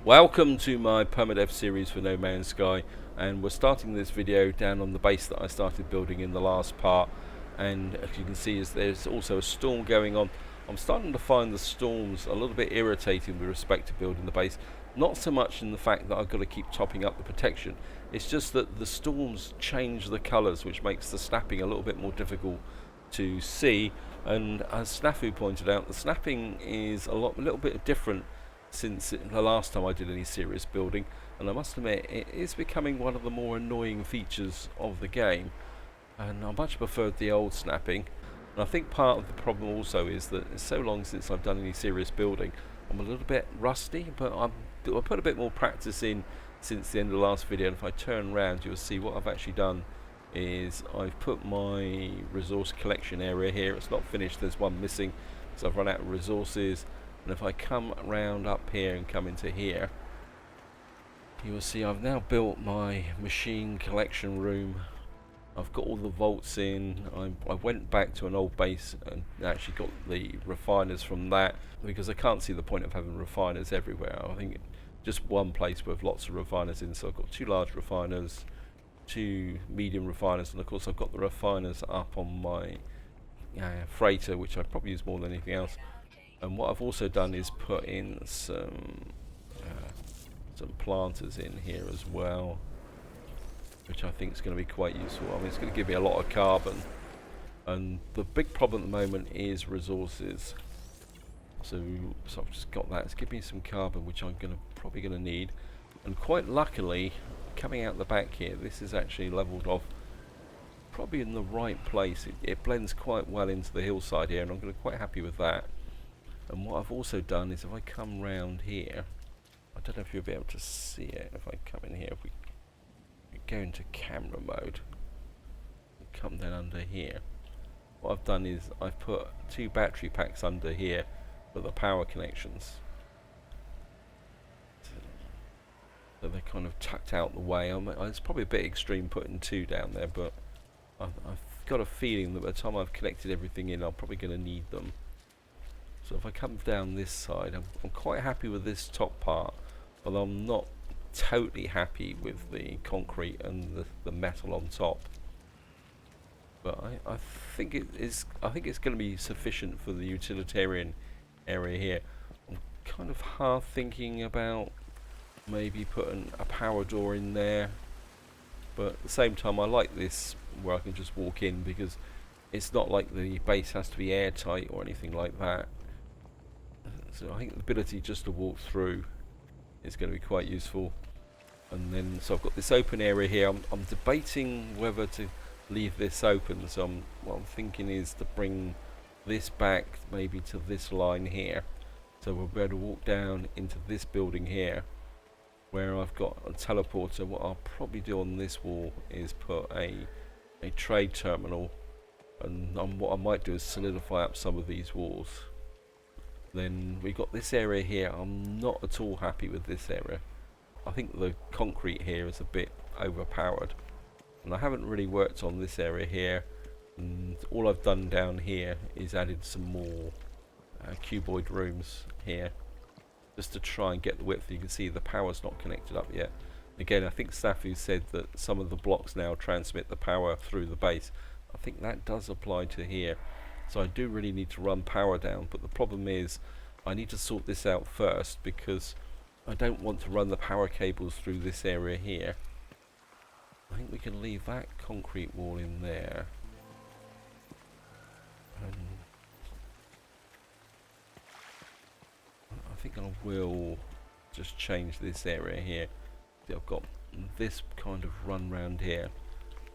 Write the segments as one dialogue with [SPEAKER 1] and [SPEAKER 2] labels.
[SPEAKER 1] Welcome to my Permadeath series for No Man's Sky, and we're starting this video down on the base that I started building in the last part. And as you can see, there's also a storm going on. I'm starting to find the storms a little bit irritating with respect to building the base. Not so much in the fact that I've got to keep topping up the protection, it's just that the storms change the colours, which makes the snapping a little bit more difficult to see. And as Snafu pointed out, the snapping is a little bit different since the last time I did any serious building, and I must admit it is becoming one of the more annoying features of the game, and I much preferred the old snapping. And I think part of the problem also is that it's so long since I've done any serious building, I'm a little bit rusty, but I put a bit more practice in since the end of the last video, and if I turn around you'll see what I've actually done is I've put my resource collection area here. It's not finished, there's one missing, so I've run out of resources. And if I come round up here and come into here, you will see I've now built my machine collection room. I've got all the vaults in. I went back to an old base and actually got the refiners from that, because I can't see the point of having refiners everywhere. I think just one place with lots of refiners in. So I've got 2 large refiners, 2 medium refiners, and of course I've got the refiners up on my freighter, which I probably use more than anything else. And what I've also done is put in some planters in here as well, which I think is going to be quite useful. I mean, it's going to give me a lot of carbon, and the big problem at the moment is resources. So I've just got that. It's giving me some carbon, which I'm probably going to need. And quite luckily, coming out the back here, this is actually leveled off probably in the right place. It blends quite well into the hillside here, and I'm going to be quite happy with that. And what I've also done is if I come round here, I don't know if you'll be able to see it, if I come in here, if we go into camera mode, and come down under here, what I've done is I've put 2 battery packs under here for the power connections. So they're kind of tucked out the way. It's probably a bit extreme putting 2 down there, but I've got a feeling that by the time I've connected everything in, I'm probably going to need them. So if I come down this side, I'm quite happy with this top part, but I'm not totally happy with the concrete and the metal on top. But I think it's going to be sufficient for the utilitarian area here. I'm kind of half thinking about maybe putting a power door in there, but at the same time I like this where I can just walk in, because it's not like the base has to be airtight or anything like that. So I think the ability just to walk through is going to be quite useful. And then, so I've got this open area here. I'm debating whether to leave this open. So what I'm thinking is to bring this back maybe to this line here. So we'll be able to walk down into this building here, where I've got a teleporter. What I'll probably do on this wall is put a trade terminal. And what I might do is solidify up some of these walls. Then we've got this area here. I'm not at all happy with this area. I think the concrete here is a bit overpowered, and I haven't really worked on this area here, and all I've done down here is added some more cuboid rooms here just to try and get the width. You can see the power's not connected up yet. Again, I think Snafu said that some of the blocks now transmit the power through the base. I think that does apply to here. So I do really need to run power down, but the problem is I need to sort this out first, because I don't want to run the power cables through this area here. I think we can leave that concrete wall in there. I think I will just change this area here. See, I've got this kind of run round here.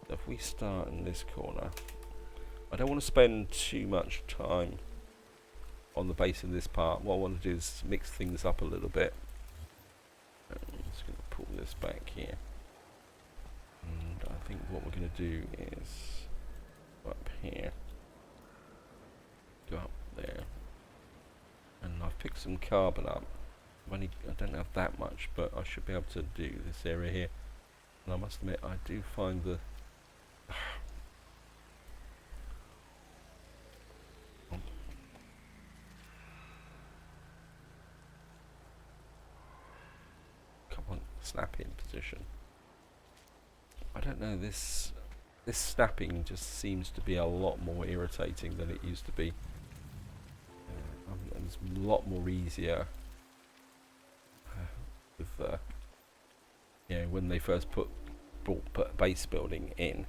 [SPEAKER 1] So if we start in this corner, I don't want to spend too much time on the base in this part. What I want to do is mix things up a little bit. I'm just going to pull this back here. And I think what we're going to do is go up here, go up there. And I've picked some carbon up. I don't have that much, but I should be able to do this area here. And I must admit, I do find the snap in position. I don't know, this snapping just seems to be a lot more irritating than it used to be. And it's a lot more easier with when they first brought base building in.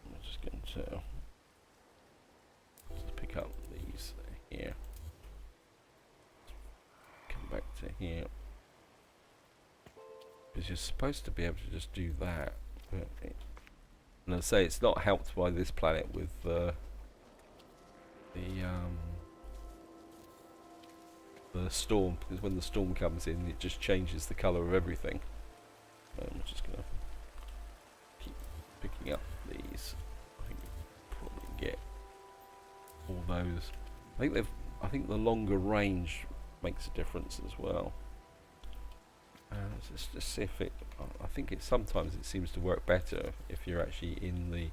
[SPEAKER 1] I'm just going to just pick up these here. Come back to here. Because you're supposed to be able to just do that. But and I say it's not helped by this planet with the storm, because when the storm comes in, it just changes the colour of everything. I'm just gonna keep picking up these. I think we'll probably get all those. I think the longer range makes a difference as well. Let's just see if I think sometimes it seems to work better if you're actually in the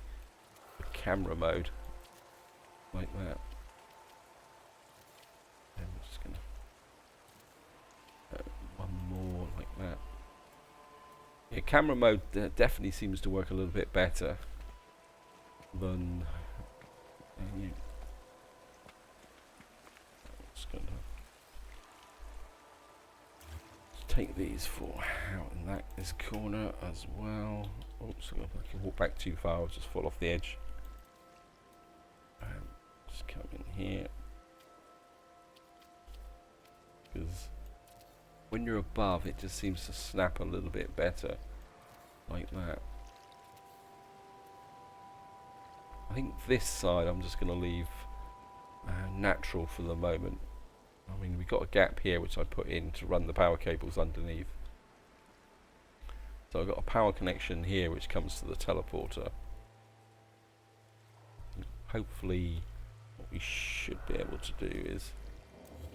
[SPEAKER 1] camera mode like that. And I'm just gonna one more like that. Yeah, camera mode definitely seems to work a little bit better than. Just gonna take these for out in this corner as well. Oops, if I can walk back too far, I'll just fall off the edge. Just come in here, because when you're above, it just seems to snap a little bit better, like that. I think this side I'm just going to leave natural for the moment. I mean, we've got a gap here which I put in to run the power cables underneath. So I've got a power connection here which comes to the teleporter. Hopefully what we should be able to do is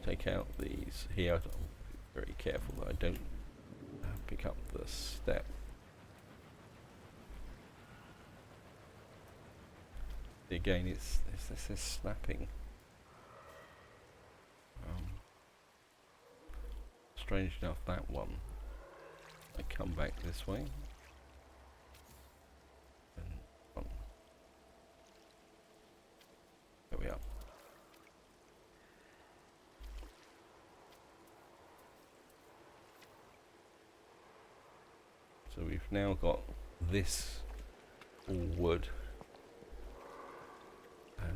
[SPEAKER 1] take out these here. I'm very careful that I don't pick up the step. Again, it's this is snapping. Strange enough, that one. I come back this way. And there we are. So we've now got this all wood. And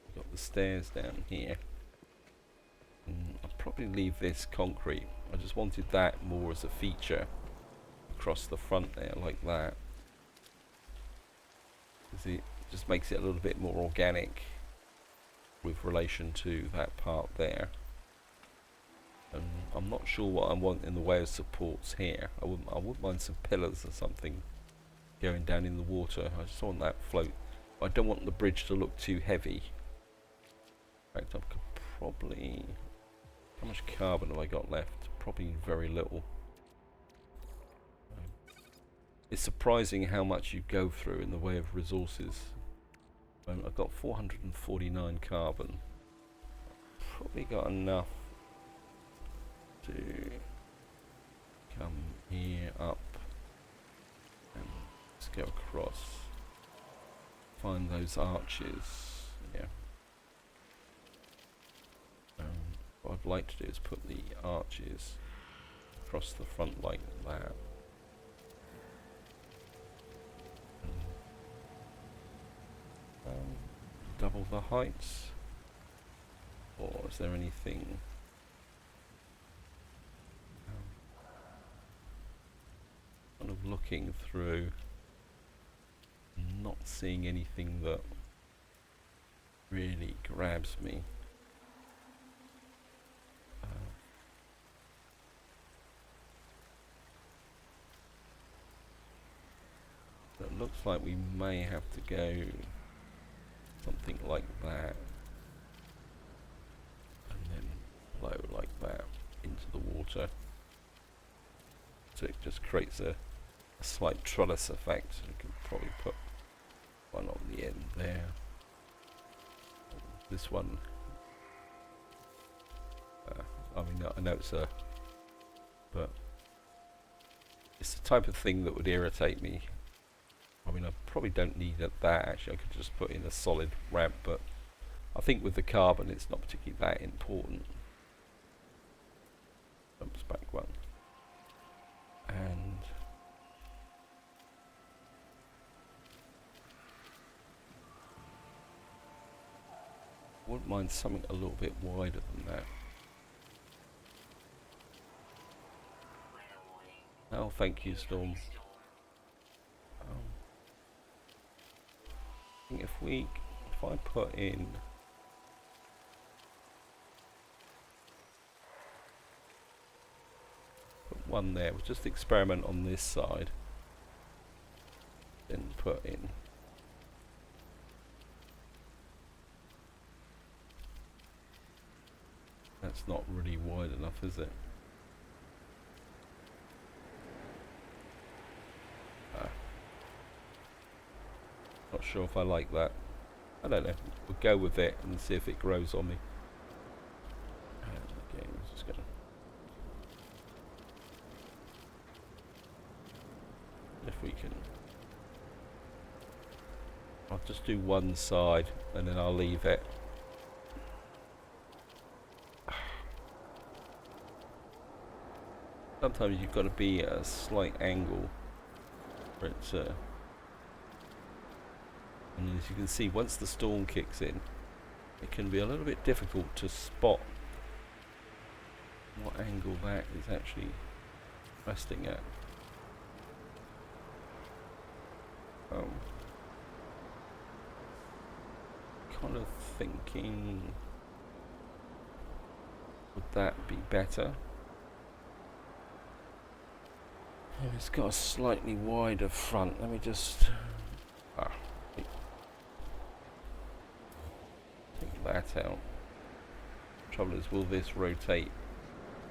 [SPEAKER 1] we've got the stairs down here. I'll probably leave this concrete. I just wanted that more as a feature across the front there, like that. Because it just makes it a little bit more organic with relation to that part there. And I'm not sure what I want in the way of supports here. I wouldn't mind some pillars or something going down in the water. I just want that float. I don't want the bridge to look too heavy. In fact, I could probably. How much carbon have I got left? Probably very little. It's surprising how much you go through in the way of resources. I've got 449 carbon. Probably got enough to come here up and just go across. Find those arches. Yeah. What I'd like to do is put the arches across the front like that. Double the heights, or is there anything? Kind of looking through, not seeing anything that really grabs me. It looks like we may have to go something like that, and then blow like that into the water, so it just creates a slight trellis effect. You can probably put one on the end there, this one. I mean, I know it's but It's the type of thing that would irritate me. I mean, I probably don't need that actually. I could just put in a solid ramp, but I think with the carbon it's not particularly that important. Jumps back one. And wouldn't mind something a little bit wider than that. Oh, thank you, Storm. I think if I put in one there, we'll just experiment on this side, then put in that's not really wide enough, is it? Not sure if I like that. I don't know. We'll go with it and see if it grows on me. Okay, I'm just gonna. If we can, I'll just do one side and then I'll leave it. Sometimes you've got to be at a slight angle for it to. And as you can see, once the storm kicks in, it can be a little bit difficult to spot what angle that is actually resting at. Kind of thinking, would that be better? Oh, it's got a slightly wider front. Let me just take that out. Trouble is, will this rotate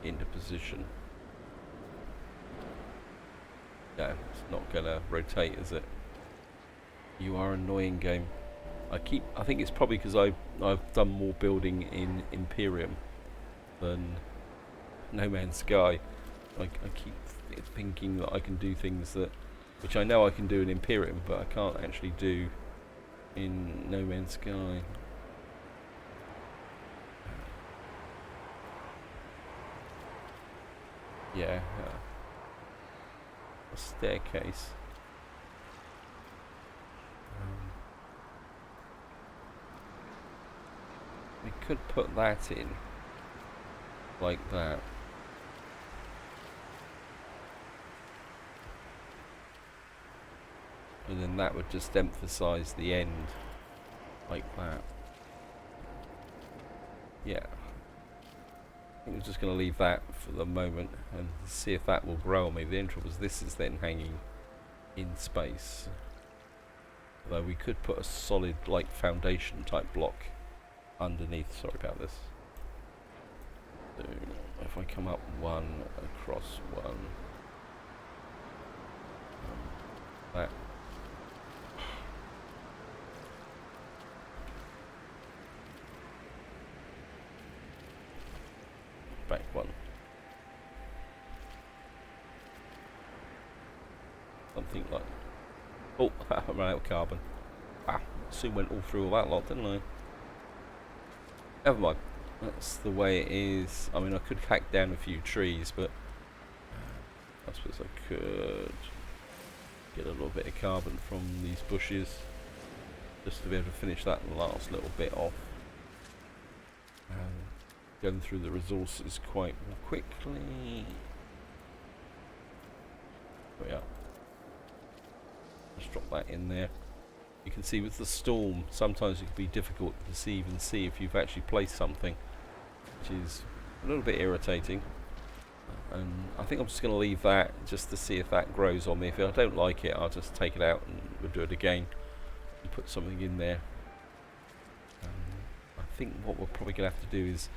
[SPEAKER 1] into position? No, it's not gonna rotate, is it? You are annoying, game. I think it's probably because I've done more building in Imperium than No Man's Sky. I keep thinking that I can do things which I know I can do in Imperium, but I can't actually do in No Man's Sky. Yeah, a staircase. We could put that in like that. And then that would just emphasize the end like that. Yeah. I think we're just going to leave that for the moment and see if that will grow on me. The intro was this is then hanging in space. Although we could put a solid like foundation type block underneath. Sorry about this. So if I come up one, across one, that. Back one. Something like. Oh, I ran out of carbon. Ah, soon went all through all that lot, didn't I? Never mind. That's the way it is. I mean, I could hack down a few trees, but I suppose I could get a little bit of carbon from these bushes just to be able to finish that last little bit off. Going through the resources quite quickly. There we are. Just drop that in there. You can see with the storm, sometimes it can be difficult to even see if you've actually placed something, which is a little bit irritating. And I think I'm just going to leave that just to see if that grows on me. If I don't like it, I'll just take it out and we'll do it again and put something in there. I think what we're probably going to have to do is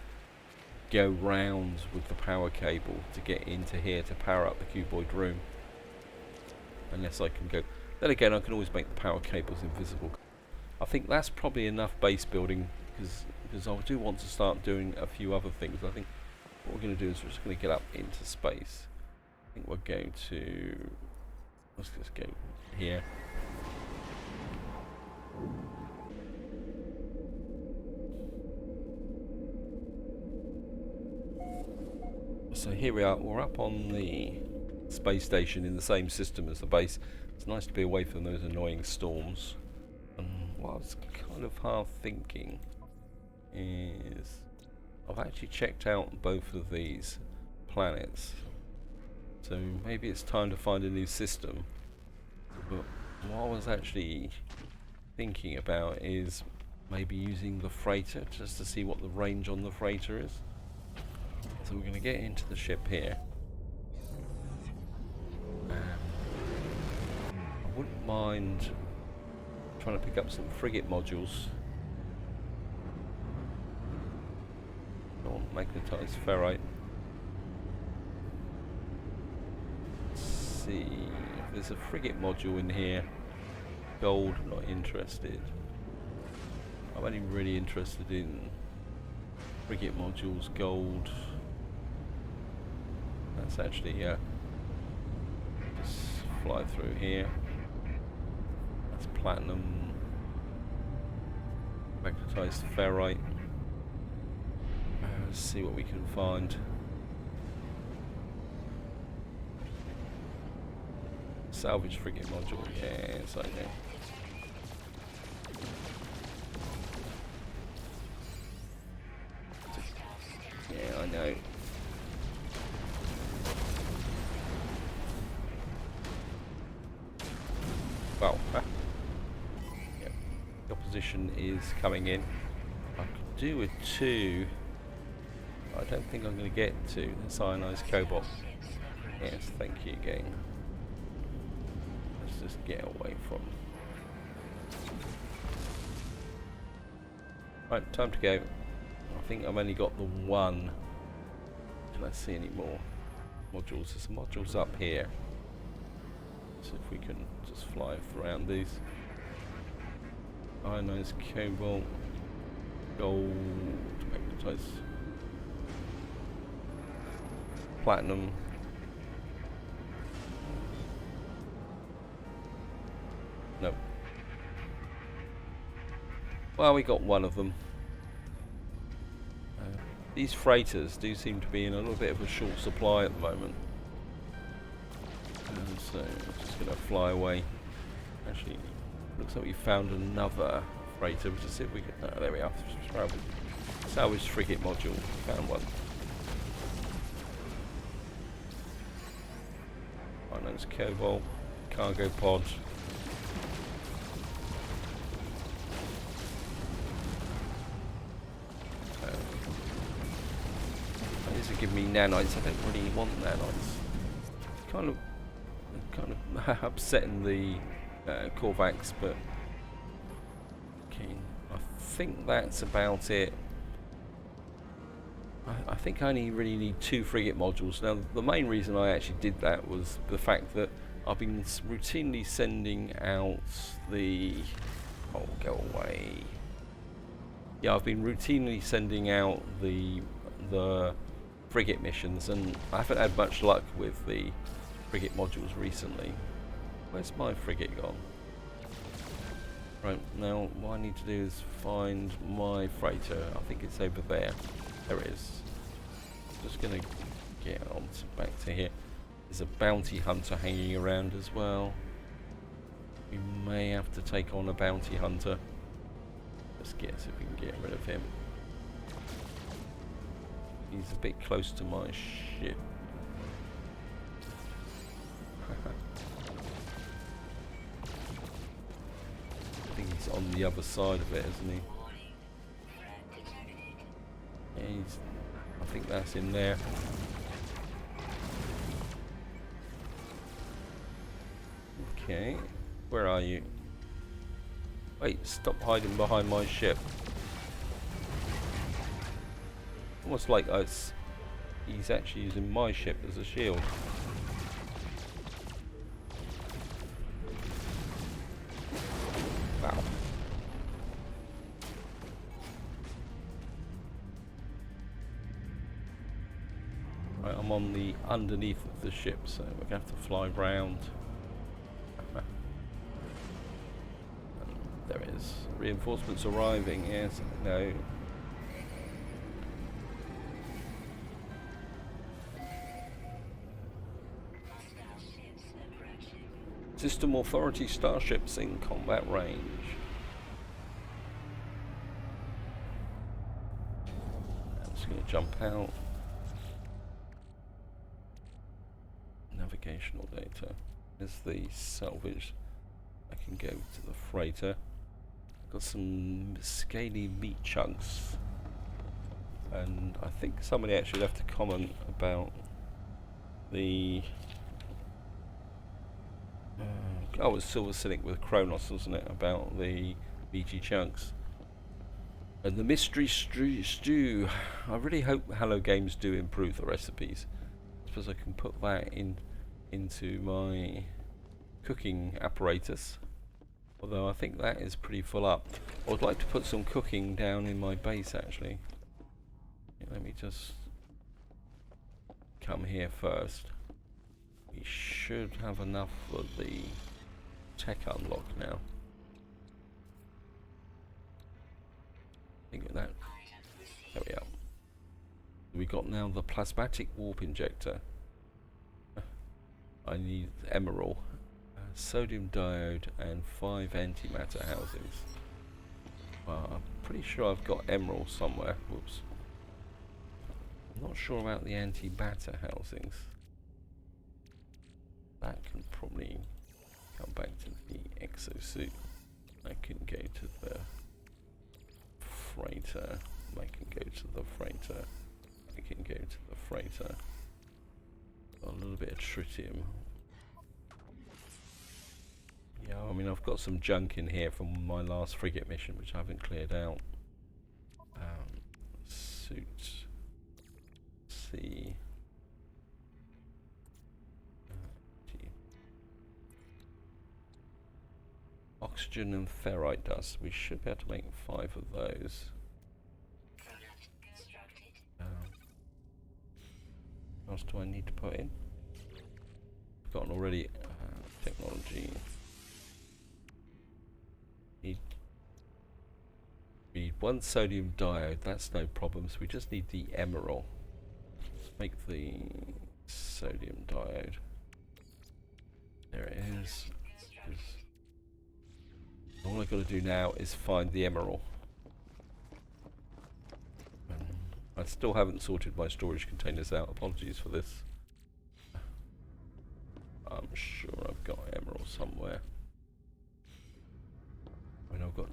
[SPEAKER 1] go round with the power cable to get into here to power up the cuboid room. Unless I can go. Then again, I can always make the power cables invisible. I think that's probably enough base building because I do want to start doing a few other things. I think what we're going to do is we're just going to get up into space I think we're going to... Let's just go here. So here we are, we're up on the space station in the same system as the base. It's nice to be away from those annoying storms. And what I was kind of half thinking is I've actually checked out both of these planets. So maybe it's time to find a new system. But what I was actually thinking about is maybe using the freighter just to see what the range on the freighter is. So we're going to get into the ship here. I wouldn't mind trying to pick up some frigate modules. Magnetized ferrite. Let's see if there's a frigate module in here. Gold, not interested. I'm only really interested in frigate modules, gold. That's actually, just fly through here. That's platinum. Magnetized ferrite. Let's see what we can find. Salvage frigate module, yes, I know. Yeah, I know. Well, yep. The opposition is coming in. I could do with 2. I don't think I'm going to get to the cyanized cobalt. Yes, thank you again. Let's just get away from. Right, time to go. I think I've only got the 1. Can I see any more modules? There's some modules up here. See if we can just fly around these. Ionized cobalt, gold, magnetized. Platinum. Nope. Well, we got one of them. These freighters do seem to be in a little bit of a short supply at the moment. And so I'm just going to fly away. Actually, looks like we found another freighter. We'll just see if we can... Oh, there we are. Salvage frigate module. Found one. Finance cobalt, cargo pod. These will give me nanites. I don't really want nanites. It's kind of upsetting the Korvax, but okay. I think that's about it. I think I only really need 2 frigate modules. Now, the main reason I actually did that was the fact that I've been routinely sending out the... Oh, go away. Yeah, I've been routinely sending out the frigate missions, and I haven't had much luck with the frigate modules recently. Where's my frigate gone? Right, now what I need to do is find my freighter. I think it's over there. There it is. Just gonna get on back to here. There's a bounty hunter hanging around as well. We may have to take on a bounty hunter. Let's see if we can get rid of him. He's a bit close to my ship. I think he's on the other side of it, isn't he? Yeah, I think that's in there. Okay, where are you? Wait, stop hiding behind my ship. Almost like he's actually using my ship as a shield. Wow. Right, I'm on the underneath the ship, so we're going to have to fly round. There it is. Reinforcements arriving, yes, no. System Authority starships in combat range. I'm just going to jump out. Navigational data. There's the salvage. I can go to the freighter. Got some scaly meat chunks. And I think somebody actually left a comment about the... oh, it's Silver Cynic with Kronos, wasn't it? About the meaty chunks. And the mystery stew. I really hope Hello Games do improve the recipes. I suppose I can put that into my cooking apparatus. Although I think that is pretty full up. I would like to put some cooking down in my base actually. Let me just come here first. We should have enough for the tech unlock now. Think of that. There we are. We got now the plasmatic warp injector. I need emerald, sodium diode, and 5 antimatter housings. I'm pretty sure I've got emerald somewhere. Whoops. I'm not sure about the antimatter housings. That can probably come back to the exosuit. I can go to the freighter. I can go to the freighter. I can go to the freighter. Got a little bit of tritium. Yeah, I mean I've got some junk in here from my last frigate mission which I haven't cleared out. Suit C. Oxygen and ferrite dust. We should be able to make 5 of those. What else do I need to put in? I've gotten already technology. Need 1 sodium diode. That's no problem. So we just need the emerald. Let's make the sodium diode. There it is. All I've got to do now is find the emerald. I still haven't sorted my storage containers out. Apologies for this. I'm sure I've got emerald somewhere. I mean, I've got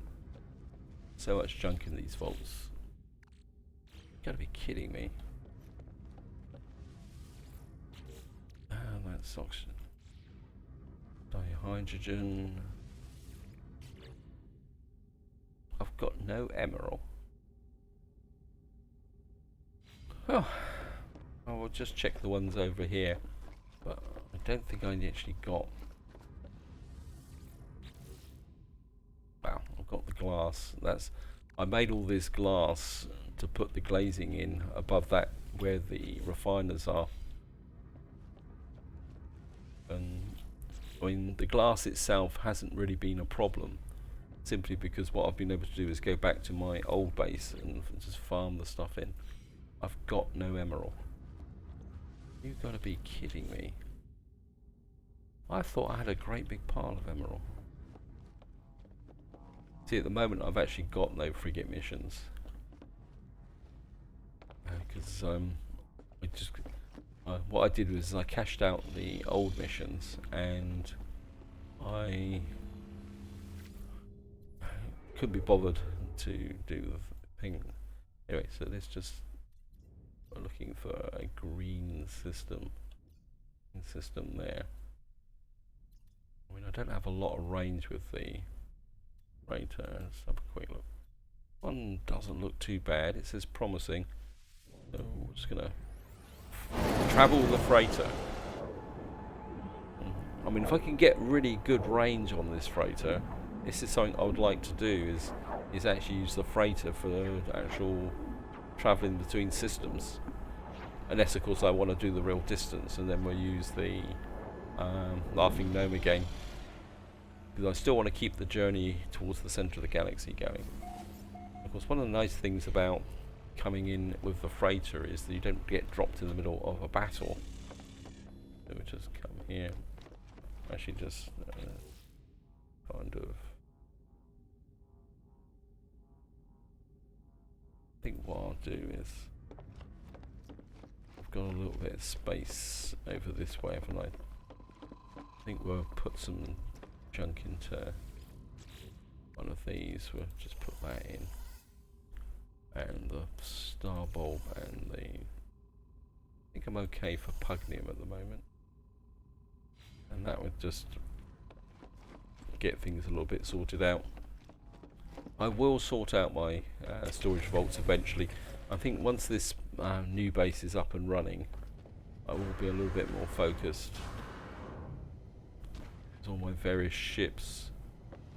[SPEAKER 1] so much junk in these vaults. You gotta be kidding me. That's oxygen. Dihydrogen. I've got no emerald. Oh, I will just check the ones over here, but I don't think I actually got. Wow, I've got the glass. I made all this glass to put the glazing in above that where the refiners are. And I mean, the glass itself hasn't really been a problem, simply because what I've been able to do is go back to my old base and just farm the stuff in. I've got no emerald. You've got to be kidding me. I thought I had a great big pile of emerald. See, at the moment I've actually got no frigate missions. Because what I did was I cashed out the old missions and I couldn't be bothered to do the thing. Anyway, so let's just looking for a green system there. I mean, I don't have a lot of range with the freighter. Let's have a quick look. One doesn't look too bad. It says promising. So we're just gonna travel the freighter. I mean, if I can get really good range on this freighter, this is something I would like to do. Is actually use the freighter for actual traveling between systems. unless of course I want to do the real distance, and then we'll use the laughing gnome again, because I still want to keep the journey towards the centre of the galaxy going. Of course, one of the nice things about coming in with the freighter is that you don't get dropped in the middle of a battle. So we just come here, actually just kind of, I think what I'll do is, I've got a little bit of space over this way, haven't I? I think we'll put some junk into one of these. We'll just put that in, and the star bulb, and the, I think I'm okay for pugnium at the moment, and that would just get things a little bit sorted out. I will sort out my storage vaults eventually. I think once this new base is up and running, I will be a little bit more focused on my various ships.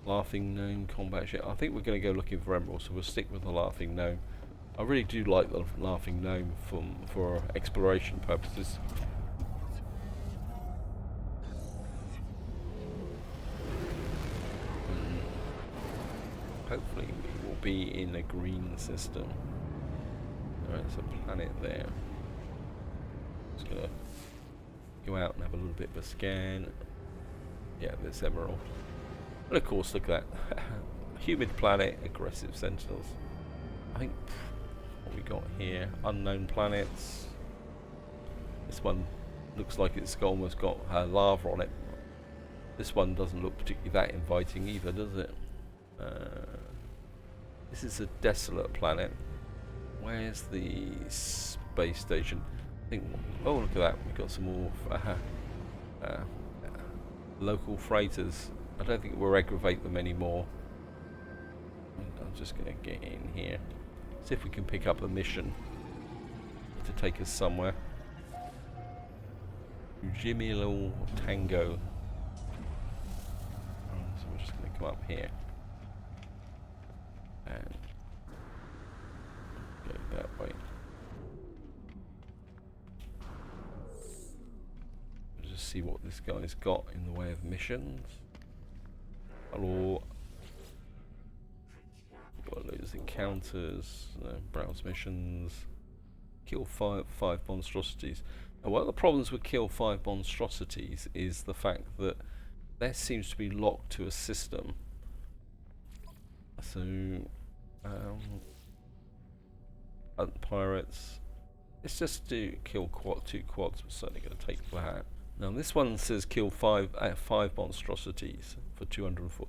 [SPEAKER 1] Laughing Gnome combat ship. I think we're going to go looking for emeralds, so we'll stick with the Laughing Gnome. I really do like the Laughing Gnome for exploration purposes. Hopefully we will be in a green system. Alright, there's a planet there. Just gonna go out and have a little bit of a scan. Yeah, there's emerald. And of course, look at that. Humid planet, aggressive sentinels. I think what we got here, unknown planets. This one looks like it's almost got lava on it. This one doesn't look particularly that inviting either, does it? This is a desolate planet. Where's the space station? I think. Oh, look at that! We've got some more local freighters. I don't think we'll aggravate them anymore. I'm just going to get in here, see if we can pick up a mission to take us somewhere. Jimmy Little Tango. So we're just going to come up here and go that way. Just see what this guy's got in the way of missions. Hello. Got loads of encounters, browse missions, kill five monstrosities. And one of the problems with kill 5 monstrosities is the fact that there seems to be locked to a system. So, hunt pirates. Let's just do kill 2 quads. We're certainly going to take that. Now this one says kill 5 monstrosities for 204.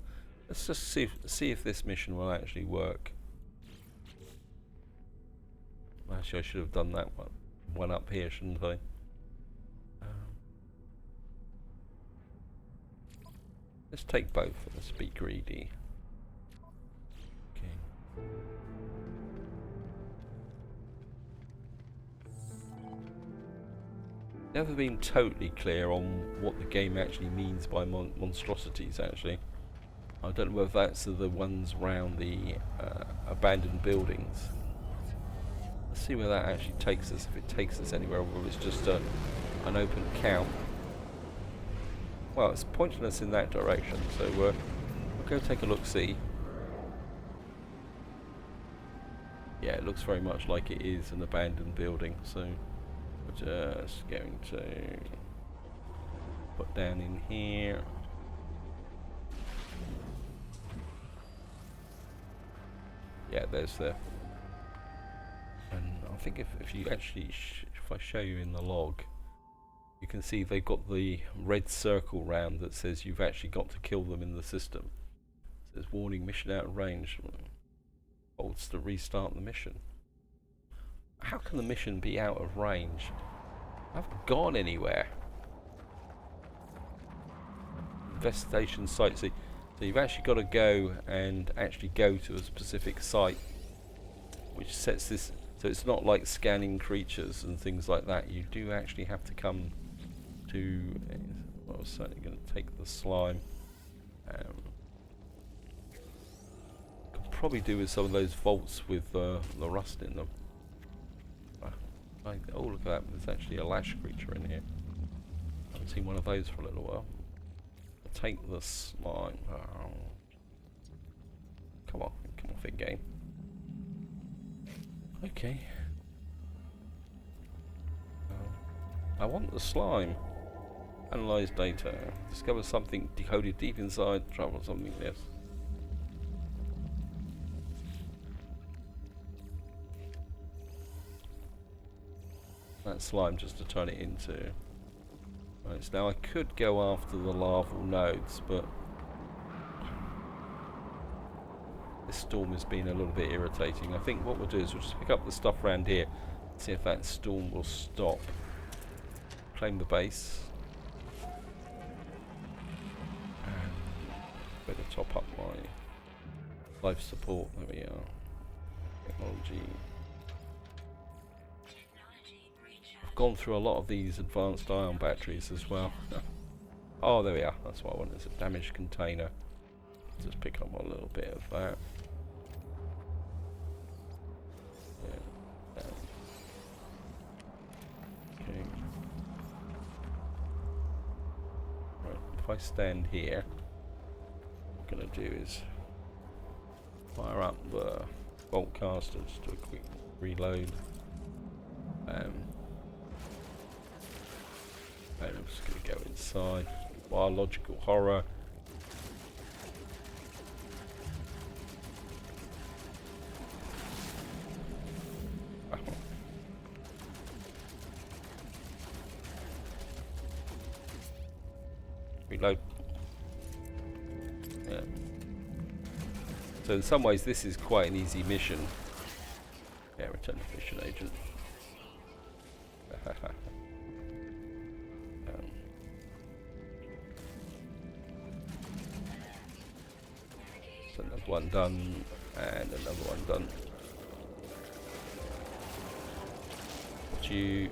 [SPEAKER 1] Let's just see if this mission will actually work. Actually, I should have done that one up here, shouldn't I? Let's take both. Let's be greedy. Okay. Never been totally clear on what the game actually means by monstrosities, actually. I don't know whether that's the ones around the abandoned buildings. Let's see where that actually takes us, if it takes us anywhere, or if it's just an open count. Well, it's pointing us in that direction, so we'll go take a look-see. Yeah, it looks very much like it is an abandoned building, so we're just going to put down in here. Yeah, there's the, and I think if you actually if I show you in the log, you can see they've got the red circle round that says you've actually got to kill them in the system. It says warning, mission out of range. Holds to restart the mission. How can the mission be out of range? I haven't gone anywhere. Investigation site. So you've actually got to go and actually go to a specific site, which sets this. So it's not like scanning creatures and things like that. You do actually have to come to. Well, I was certainly going to take the slime. Could probably do with some of those vaults with the rust in them. Like, oh look at that, there's actually a lash creature in here. I haven't seen one of those for a little while. I'll take the slime. Oh. Come off it, game. Okay. I want the slime. Analyze data. Discover something decoded deep inside. Travel something this. That slime just to turn it into. Right, so now I could go after the larval nodes, but this storm has been a little bit irritating. I think what we'll do is we'll just pick up the stuff around here, see if that storm will stop. Claim the base. And better top up my life support. There we are. Technology. I've gone through a lot of these advanced ion batteries as well. Oh, there we are. That's what I want. It's a damaged container. Just pick up a little bit of that. Yeah. Okay. Right. If I stand here, what I'm going to do is fire up the bolt caster. Just do a quick reload. And I'm just going to go inside. Biological horror. Reload. Yeah. So in some ways this is quite an easy mission. Yeah, return to mission agent. So another one done, and another one done. What you...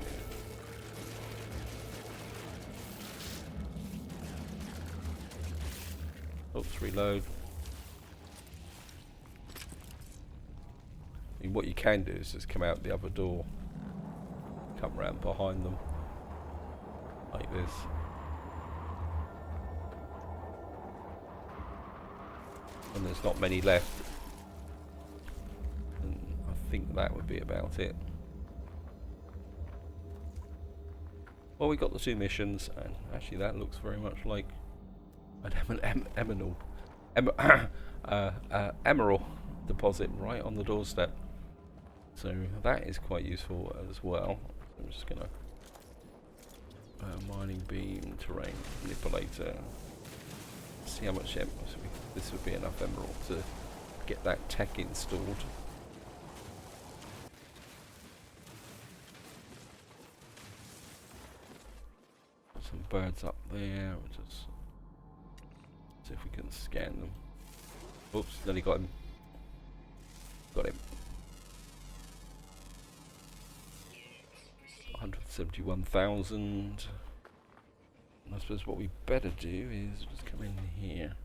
[SPEAKER 1] Oops, reload. I mean, what you can do is just come out the other door. Come round behind them. Like this. And there's not many left. And I think that would be about it. Well, we got the 2 missions, and actually that looks very much like an emerald deposit right on the doorstep. So that is quite useful as well. I'm just gonna mining beam, terrain manipulator. See how much this would be enough emerald to get that tech installed. Some birds up there. We'll just see if we can scan them. Oops, nearly got him. Got him. 171,000. I suppose what we better do is just come in here.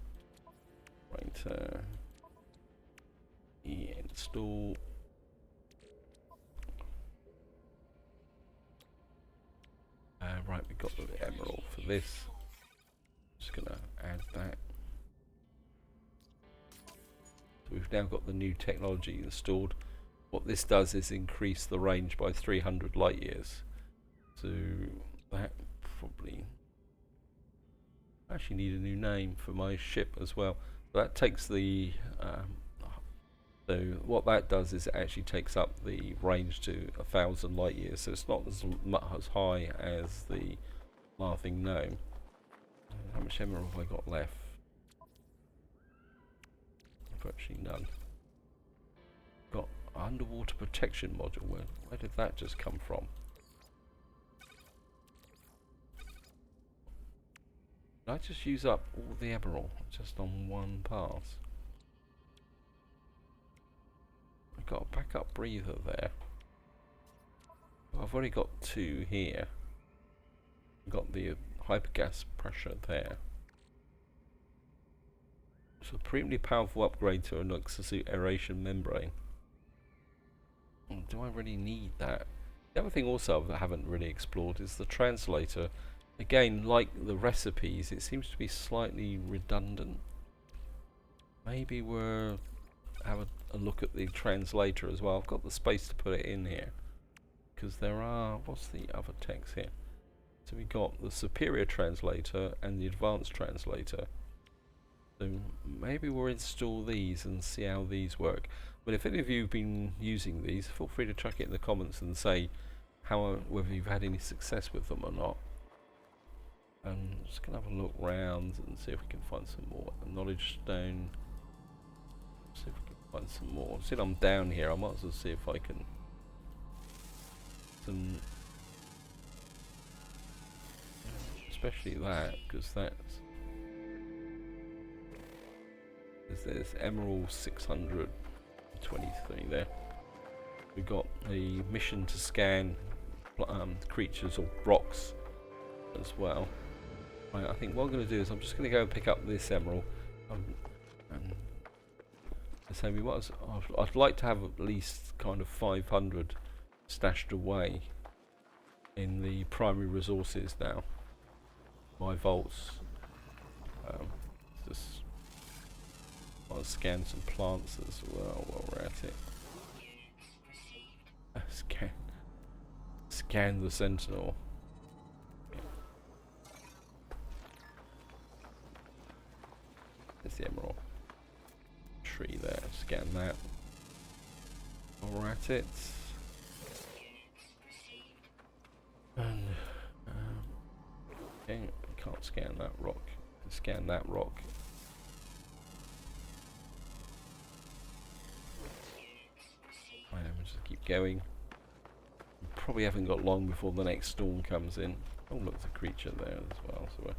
[SPEAKER 1] Right, yeah, install. Right, we've got the emerald for this. Just gonna add that. So we've now got the new technology installed. What this does is increase the range by 300 light years. So that probably actually need a new name for my ship as well. So that takes the so what that does is it actually takes up the range to 1,000 light years. So it's not as high as the laughing gnome. How much emerald have I got left? Virtually none. Got underwater protection module. Where did that just come from? Did I just use up all the emerald just on one pass? I've got a backup breather there. I've already got 2 here. I've got the hypergas pressure there. Supremely powerful upgrade to an exosuit aeration membrane. Do I really need that? The other thing also I haven't really explored is the translator. Again, like the recipes, it seems to be slightly redundant. Maybe we'll have a look at the translator as well. I've got the space to put it in here, because there are, what's the other text here? So we got the superior translator and the advanced translator. So maybe we'll install these and see how these work. But if any of you have been using these, feel free to chuck it in the comments and say whether you've had any success with them or not. I'm just going to have a look round and see if we can find some more. A knowledge stone. See if we can find some more. Since I'm down here, I might as well see if I can. Especially that, because that's. There's Emerald 623 there. We got the mission to scan creatures or rocks as well. Right, I think what I'm going to do is I'm just going to go and pick up this emerald. And so I'd like to have at least kind of 500 stashed away in the primary resources now. My vaults. Just I'll scan some plants as well while we're at it. Scan the sentinel. There's the emerald tree there. Scan that while we're at it. And okay, can't scan that rock. Scan that rock. We'll just keep going. We probably haven't got long before the next storm comes in. Oh look, there's a creature there as well, so we'll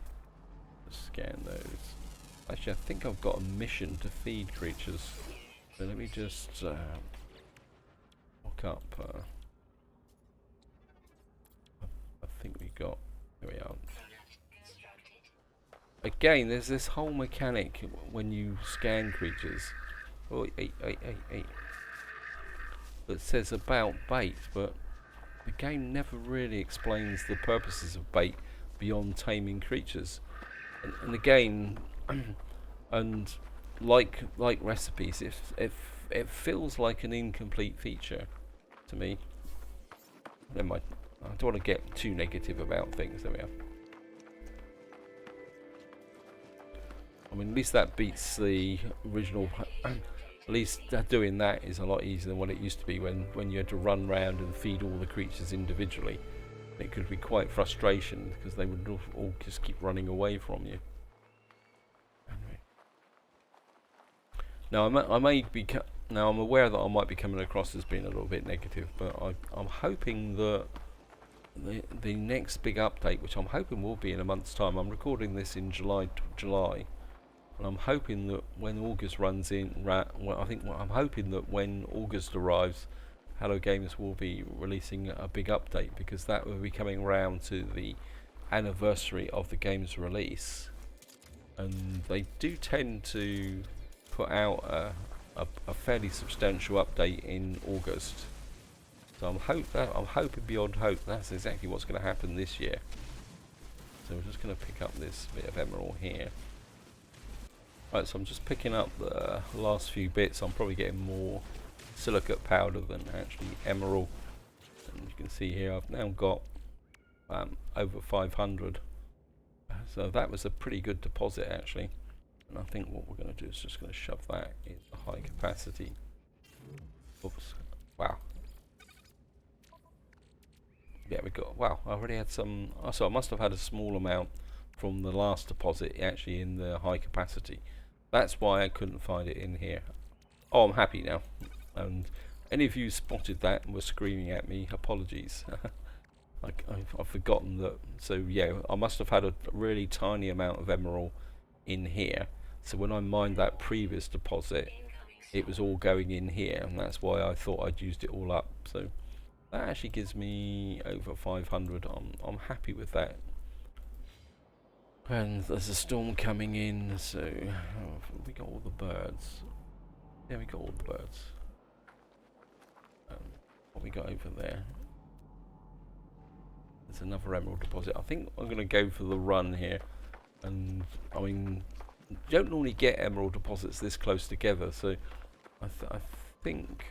[SPEAKER 1] just scan those. Actually, I think I've got a mission to feed creatures. So let me just look up. I think we got. Here we are. Again, there's this whole mechanic when you scan creatures. Oh, eight. That says about bait, but the game never really explains the purposes of bait beyond taming creatures. And again, and like recipes, it feels like an incomplete feature to me. Never mind. I don't want to get too negative about things. There we are. I mean, at least that beats the original. At least doing that is a lot easier than what it used to be when you had to run around and feed all the creatures individually. It could be quite frustration because they would all just keep running away from you. Anyway. Now now I'm aware that I might be coming across as being a little bit negative, but I'm hoping that the next big update, which I'm hoping will be in a month's time. I'm recording this in July. And I'm hoping that when August runs in, I'm hoping that when August arrives, Hello Games will be releasing a big update, because that will be coming round to the anniversary of the game's release, and they do tend to put out a fairly substantial update in August. So I'm hoping beyond hope that's exactly what's going to happen this year. So we're just going to pick up this bit of emerald here. Right, so I'm just picking up the last few bits. I'm probably getting more silicate powder than actually emerald. And you can see here I've now got over 500. So that was a pretty good deposit actually. And I think what we're going to do is just going to shove that in the high capacity. Oops. Wow. Yeah, we got, wow, I already had some, so I must have had a small amount from the last deposit actually in the high capacity. That's why I couldn't find it in here. Oh, I'm happy now. And any of you spotted that and were screaming at me, apologies. I've forgotten that. So yeah, I must have had a really tiny amount of emerald in here. So when I mined that previous deposit, it was all going in here, and that's why I thought I'd used it all up. So that actually gives me over 500. I'm happy with that. And there's a storm coming in, so we got all the birds. Yeah, we got all the birds. What we got over there? It's another emerald deposit. I think I'm going to go for the run here. And, I mean, you don't normally get emerald deposits this close together, so I think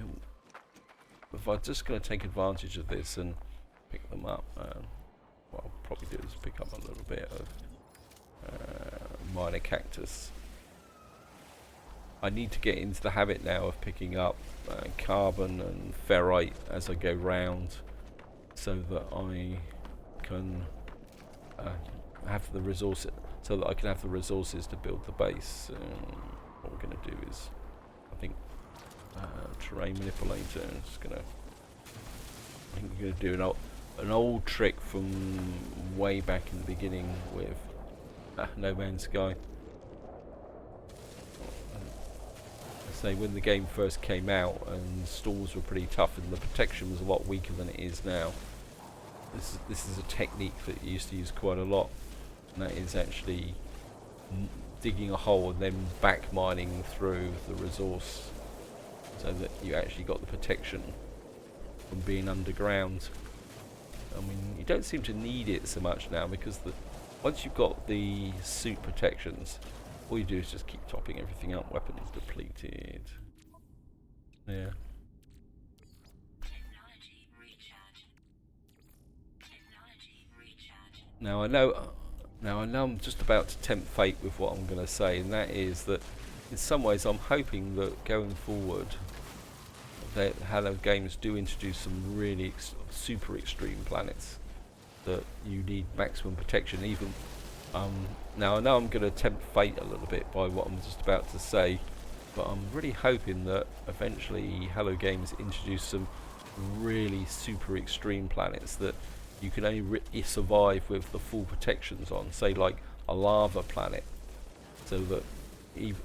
[SPEAKER 1] if I'm just going to take advantage of this and pick them up, what I'll probably do is pick up a little bit of minor cactus. I need to get into the habit now of picking up carbon and ferrite as I go round, so that I can have the resources. So that I can have the resources to build the base. What we're going to do is, I think, terrain manipulator. I think we're going to do an old trick from way back in the beginning with No Man's Sky. Say when the game first came out and stalls were pretty tough and the protection was a lot weaker than it is now. This is a technique that you used to use quite a lot, and that is actually digging a hole and then back mining through the resource, so that you actually got the protection from being underground. I mean, you don't seem to need it so much now, because once you've got the suit protections, all you do is just keep topping everything up. Weapons depleted. Yeah. Now I know I'm just about to tempt fate with what I'm going to say, and that is that in some ways I'm hoping that going forward that Hello Games do introduce some really super extreme planets that you need maximum protection. Even now I know I'm going to tempt fate a little bit by what I'm just about to say, but I'm really hoping that eventually Hello Games introduce some really super extreme planets that you can only survive with the full protections on, say like a lava planet, so that if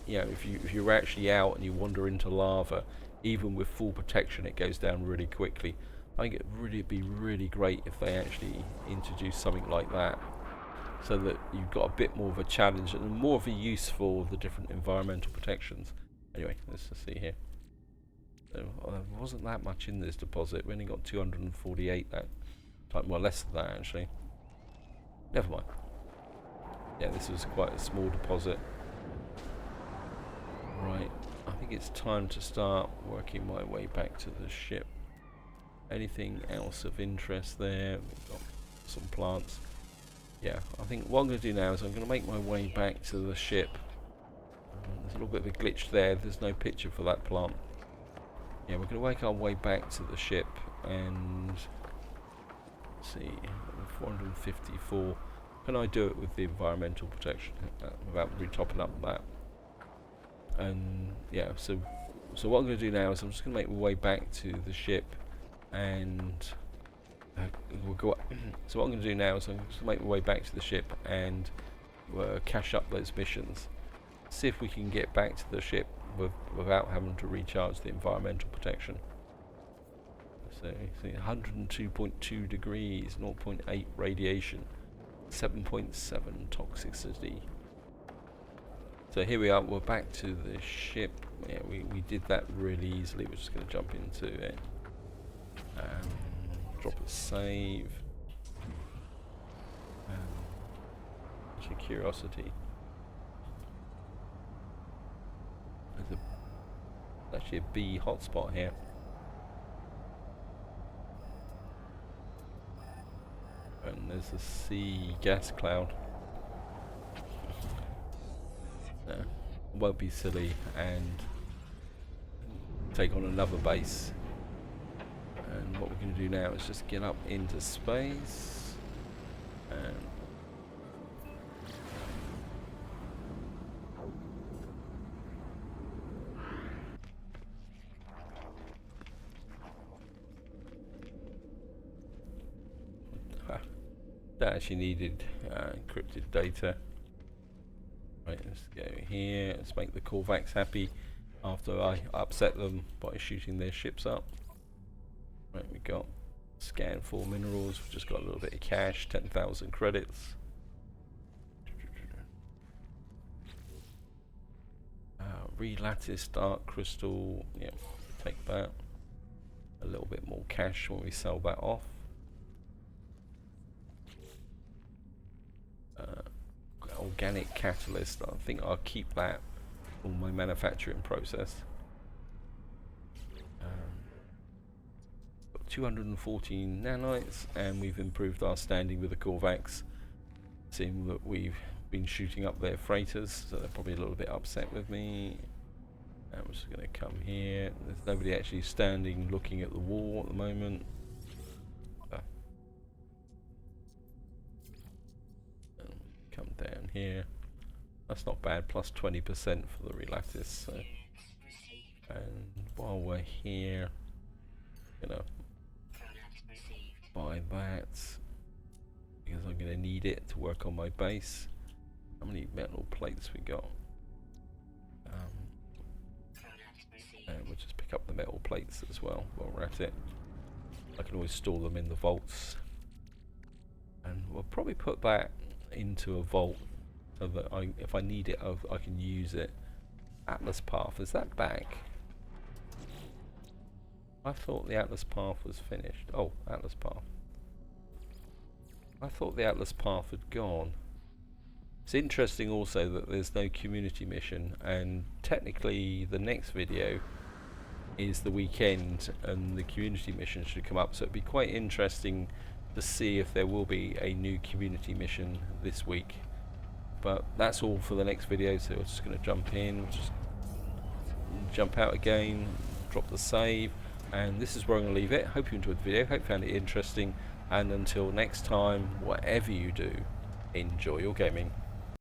[SPEAKER 1] you're actually out and you wander into lava, even with full protection it goes down really quickly. I think it'd be really great if they actually introduce something like that, so that you've got a bit more of a challenge and more of a use for the different environmental protections. Anyway, let's just see here. So, there wasn't that much in this deposit. We only got 248 that time. Well, less than that actually. Never mind. Yeah, this was quite a small deposit. Right, I think it's time to start working my way back to the ship. Anything else of interest there? We've got some plants. Yeah, I think what I'm going to do now is I'm going to make my way back to the ship. There's a little bit of a glitch there. There's no picture for that plant. Yeah, we're going to make our way back to the ship and see, 454. Can I do it with the environmental protection without re-topping up that? And yeah, so what I'm going to do now is I'm just going to make my way back to the ship, and we'll go up. So what I'm going to do now is I'm just going to make my way back to the ship and cache up those missions. See if we can get back to the ship without having to recharge the environmental protection. So 102.2 degrees, 0.8 radiation, 7.7 toxicity. So here we are, we're back to the ship. Yeah, we did that really easily. We're just going to jump into it. Drop a save. Actually, curiosity. There's actually a B hotspot here. And there's a C gas cloud. Won't be silly and take on another base. And what we're going to do now is just get up into space and that actually needed encrypted data. Right, let's go here. Let's make the Korvax happy after I upset them by shooting their ships up. Right, we got scan for minerals. We've just got a little bit of cash, 10,000 credits. Relattice dark crystal. Yeah, take that. A little bit more cash when we sell that off. organic catalyst. I think I'll keep that on my manufacturing process. Got 214 nanites, and we've improved our standing with the Korvax. Seeing that we've been shooting up their freighters, so they're probably a little bit upset with me. I'm just going to come here. There's nobody actually standing looking at the wall at the moment. Come down here. That's not bad, plus 20% for the relattice. So. And while we're here, buy that because I'm going to need it to work on my base. How many metal plates we got? And we'll just pick up the metal plates as well while we're at it. I can always store them in the vaults, and we'll probably put that into a vault so that if I need it, I can use it. Atlas Path, is that back? I thought the Atlas Path was finished. Oh, Atlas Path. I thought the Atlas Path had gone. It's interesting also that there's no community mission, and technically the next video is the weekend and the community mission should come up, so it'd be quite interesting to see if there will be a new community mission this week. But that's all for the next video, so we're just going to jump in, just jump out again, drop the save, and this is where I'm going to leave it. Hope you enjoyed the video, hope you found it interesting, and until next time, whatever you do, enjoy your gaming.